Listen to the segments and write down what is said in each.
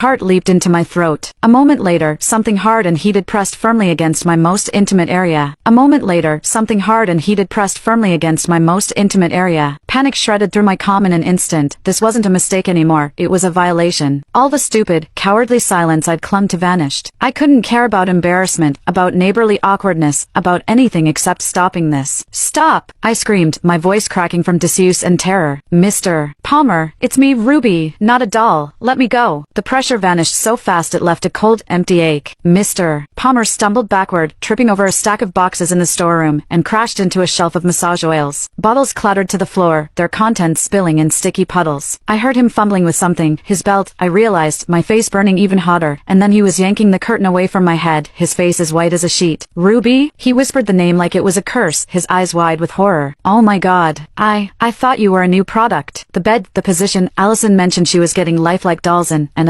Heart leaped into my throat. A moment later, something hard and heated pressed firmly against my most intimate area. A moment later, something hard and heated pressed firmly against my most intimate area. Panic shredded through my calm in an instant. This wasn't a mistake anymore, it was a violation. All the stupid, cowardly silence I'd clung to vanished. I couldn't care about embarrassment, about neighborly awkwardness, about anything except stopping this. Stop! I screamed, my voice cracking from disuse and terror. Mr. Palmer, it's me, Ruby, not a doll. Let me go. The pressure vanished so fast it left a cold, empty ache. Mr. Palmer stumbled backward, tripping over a stack of boxes in the storeroom, and crashed into a shelf of massage oils. Bottles clattered to the floor, their contents spilling in sticky puddles. I heard him fumbling with something, his belt, I realized, my face burning even hotter, and then he was yanking the curtain away from my head, his face as white as a sheet. Ruby? He whispered the name like it was a curse, his eyes wide with horror. Oh my god. I thought you were a new product. The bed, the position, Allison mentioned she was getting lifelike dolls in, and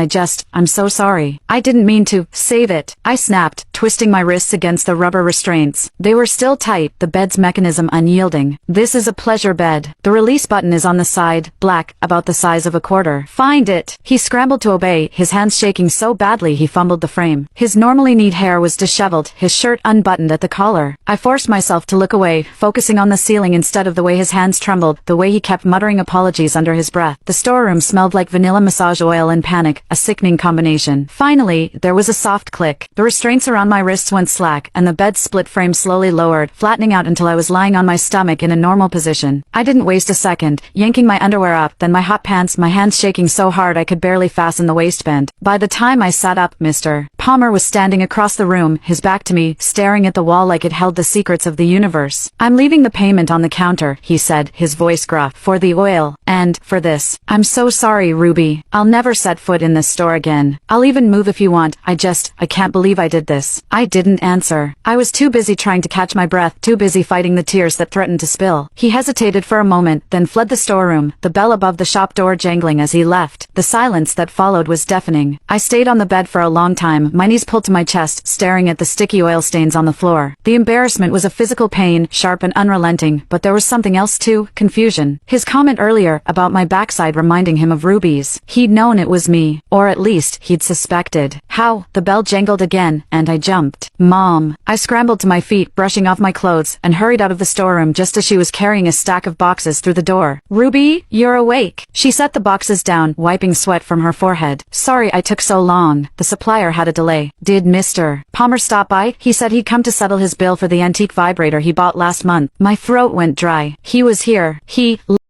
I'm so sorry. I didn't mean to. Save it. I snapped, twisting my wrists against the rubber restraints. They were still tight, the bed's mechanism unyielding. This is a pleasure bed. The release button is on the side, black, about the size of a quarter. Find it. He scrambled to obey, his hands shaking so badly he fumbled the frame. His normally neat hair was disheveled, his shirt unbuttoned at the collar. I forced myself to look away, focusing on the ceiling instead of the way his hands trembled, the way he kept muttering apologies under his breath. The storeroom smelled like vanilla massage oil and panic, a sickening combination. Finally, there was a soft click. The restraints around my wrists went slack, and the bed's split frame slowly lowered, flattening out until I was lying on my stomach in a normal position. I didn't waste a second, yanking my underwear up, then my hot pants, my hands shaking so hard I could barely fasten the waistband. By the time I sat up, Mr. Palmer was standing across the room, his back to me, staring at the wall like it held the secrets of the universe. I'm leaving the payment on the counter, he said, his voice gruff, for the oil, and, for this. I'm so sorry, Ruby. I'll never set foot in this store again. I'll even move if you want. I can't believe I did this. I didn't answer. I was too busy trying to catch my breath, too busy fighting the tears that threatened to spill. He hesitated for a moment, then fled the storeroom, the bell above the shop door jangling as he left. The silence that followed was deafening. I stayed on the bed for a long time, my knees pulled to my chest, staring at the sticky oil stains on the floor. The embarrassment was a physical pain, sharp and unrelenting, but there was something else too, confusion. His comment earlier, about my backside reminding him of Ruby's. He'd known it was me, or at least, he'd suspected. How? The bell jangled again, and I jumped. Mom. I scrambled to my feet, brushing off my clothes, and hurried out of the storeroom just as she was carrying a stack of boxes through the door. Ruby, you're awake. She set the boxes down, wiping sweat from her forehead. Sorry I took so long. The supplier had a delay. Did Mr. Palmer stop by? He said he'd come to settle his bill for the antique vibrator he bought last month. My throat went dry. He was here. He